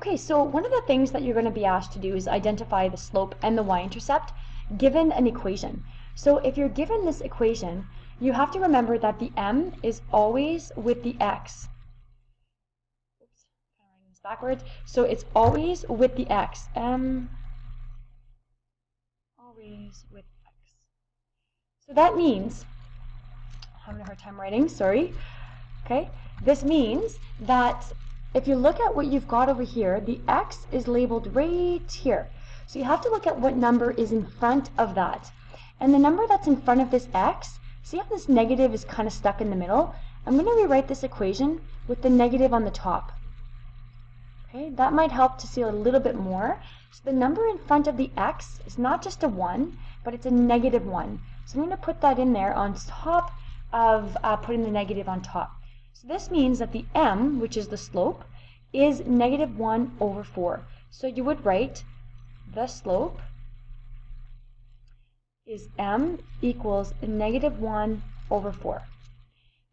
Okay, so one of the things that you're going to be asked to do is identify the slope and the y-intercept given an equation. So if you're given this equation, you have to remember that the m is always with the x. Oops, kind of writing this backwards. So it's always with the x. M always with x. So that means, I'm having a hard time writing, sorry. Okay, this means that if you look at what you've got over here, the x is labeled right here. So you have to look at what number is in front of that. And the number that's in front of this x, see how this negative is kind of stuck in the middle? I'm going to rewrite this equation with the negative on the top. Okay, that might help to see a little bit more. So the number in front of the x is not just a 1, but it's a negative 1. So I'm going to put that in there on top of putting the negative on top. So this means that the m, which is the slope, is negative 1 over 4. So you would write the slope is m equals negative 1 over 4.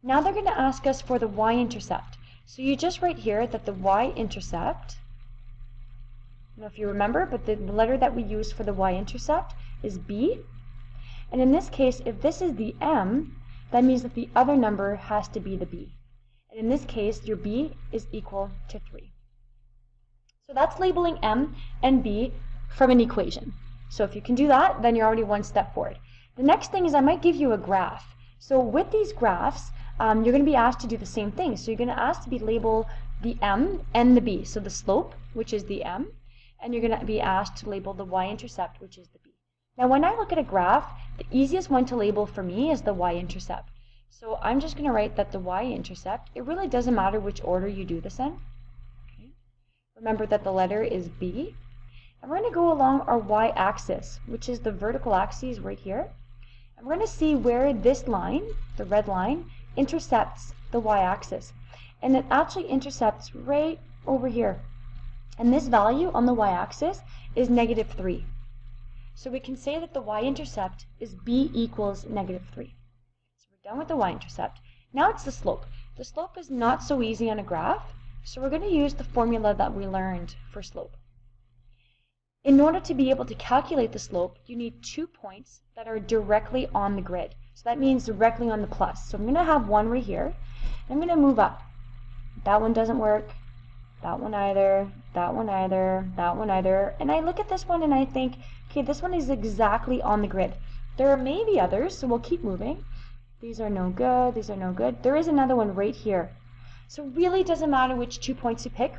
Now they're going to ask us for the y-intercept. So you just write here that the y-intercept, I don't know if you remember, but the letter that we use for the y-intercept is b. And in this case, if this is the m, that means that the other number has to be the b. And in this case, your b is equal to 3. So that's labeling m and b from an equation. So if you can do that, then you're already one step forward. The next thing is I might give you a graph. So with these graphs, you're going to be asked to do the same thing. So you're going to ask to be label the m and the b. So the slope, which is the m, and you're going to be asked to label the y-intercept, which is the b. Now when I look at a graph, the easiest one to label for me is the y-intercept. So I'm just going to write that the y-intercept, it really doesn't matter which order you do this in. Okay. Remember that the letter is b. And we're going to go along our y-axis, which is the vertical axis right here. And we're going to see where this line, the red line, intercepts the y-axis. And it actually intercepts right over here. And this value on the y-axis is negative 3. So we can say that the y-intercept is b equals negative 3. So we're done with the y-intercept. Now it's the slope. The slope is not so easy on a graph, so we're going to use the formula that we learned for slope. In order to be able to calculate the slope, you need 2 points that are directly on the grid. So that means directly on the plus. So I'm going to have one right here. I'm going to move up. That one doesn't work. That one either. That one either. That one either. And I look at this one and I think, okay, this one is exactly on the grid. There are maybe others, so we'll keep moving. These are no good. These are no good. There is another one right here. So really it doesn't matter which 2 points you pick.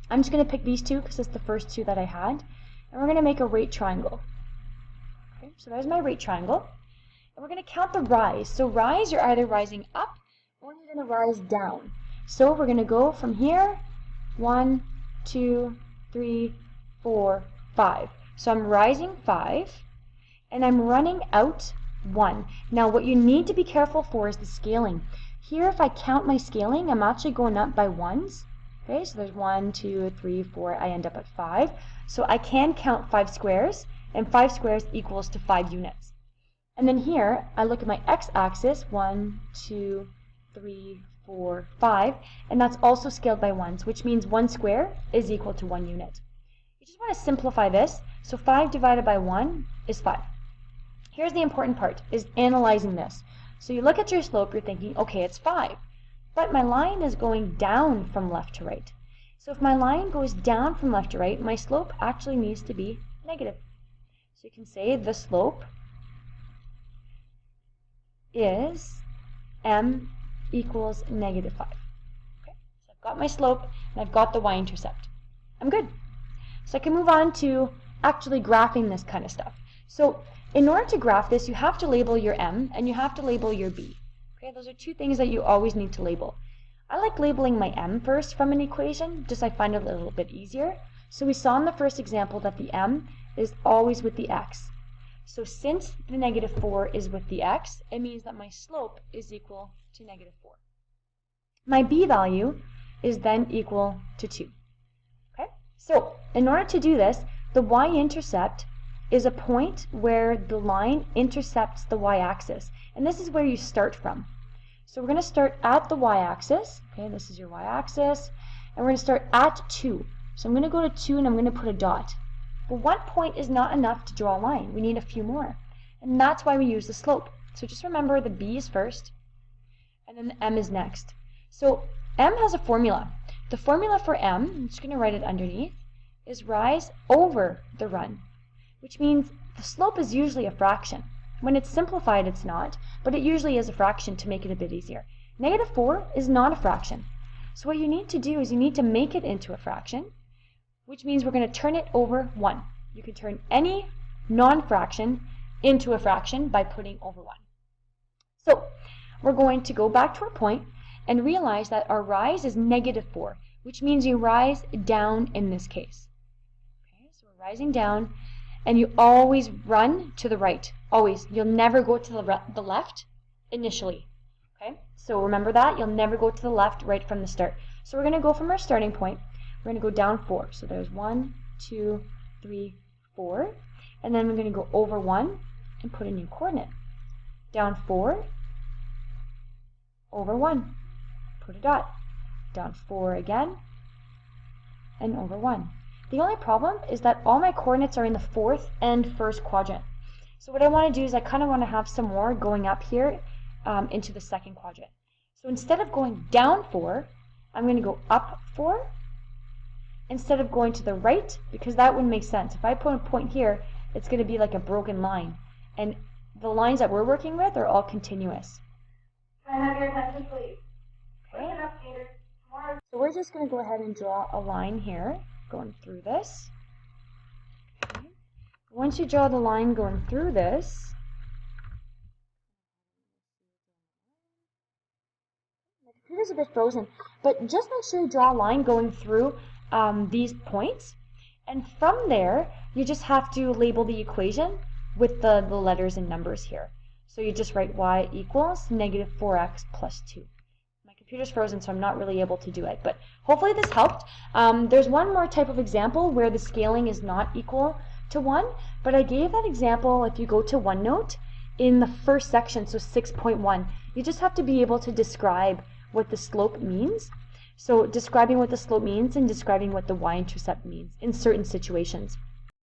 I'm just going to pick these two because it's the first two that I had. And we're going to make a right triangle. Okay, so there's my right triangle. And we're going to count the rise. So rise, you're either rising up or you're going to rise down. So we're going to go from here, 1, 2, 3, 4, 5. So I'm rising 5, and I'm running out 1. Now what you need to be careful for is the scaling. Here, if I count my scaling, I'm actually going up by 1s. Okay, so there's 1, 2, 3, 4, I end up at 5. So I can count 5 squares, and 5 squares equals to 5 units. And then here, I look at my x-axis, 1, 2, 3, 4, 5, and that's also scaled by 1s, which means 1 square is equal to 1 unit. You just want to simplify this, so 5 divided by 1 is 5. Here's the important part, is analyzing this. So you look at your slope, you're thinking, okay, it's 5. But my line is going down from left to right. So if my line goes down from left to right, my slope actually needs to be negative. So you can say the slope is m equals negative 5. Okay, so I've got my slope and I've got the y-intercept. I'm good. So I can move on to actually graphing this kind of stuff. So in order to graph this, you have to label your m and you have to label your b. Okay, those are 2 things that you always need to label. I like labeling my m first from an equation, just I find it a little bit easier. So we saw in the first example that the m is always with the x. So since the negative 4 is with the x, it means that my slope is equal to negative 4. My b value is then equal to 2. Okay, so in order to do this, the y-intercept is a point where the line intercepts the y-axis. And this is where you start from. So we're going to start at the y-axis. Okay, this is your y-axis. And we're going to start at 2. So I'm going to go to 2 and I'm going to put a dot. But 1 point is not enough to draw a line. We need a few more. And that's why we use the slope. So just remember the b is first, and then the m is next. So m has a formula. The formula for m, I'm just going to write it underneath, is rise over the run, which means the slope is usually a fraction. When it's simplified, it's not, but it usually is a fraction to make it a bit easier. -4 is not a fraction. So what you need to do is you need to make it into a fraction, which means we're going to turn it over 1. You can turn any non-fraction into a fraction by putting over 1. So we're going to go back to our point and realize that our rise is -4, which means you rise down in this case. Okay, so we're rising down, and you always run to the right. Always. You'll never go to the left initially. Okay, so remember that. You'll never go to the left right from the start. So we're going to go from our starting point. We're going to go down 4. So there's 1, 2, 3, 4. And then we're going to go over 1 and put a new coordinate. Down 4, over 1, put a dot. Down 4 again, and over 1. The only problem is that all my coordinates are in the 4th and 1st quadrant. So what I want to do is I kind of want to have some more going up here into the 2nd quadrant. So instead of going down 4, I'm going to go up 4 instead of going to the right, because that wouldn't make sense. If I put a point here, it's going to be like a broken line. And the lines that we're working with are all continuous. Can I have your attention, please? Okay. So we're just going to go ahead and draw a line here going through this. Okay. Once you draw the line going through this, my computer's a bit frozen, but just make sure you draw a line going through these points. And from there, you just have to label the equation with the letters and numbers here. So you just write y equals -4x plus 2. My computer's frozen, so I'm not really able to do it, but hopefully this helped. There's one more type of example where the scaling is not equal to 1, but I gave that example if you go to OneNote in the first section, so 6.1. You just have to be able to describe what the slope means. So describing what the slope means and describing what the y-intercept means in certain situations.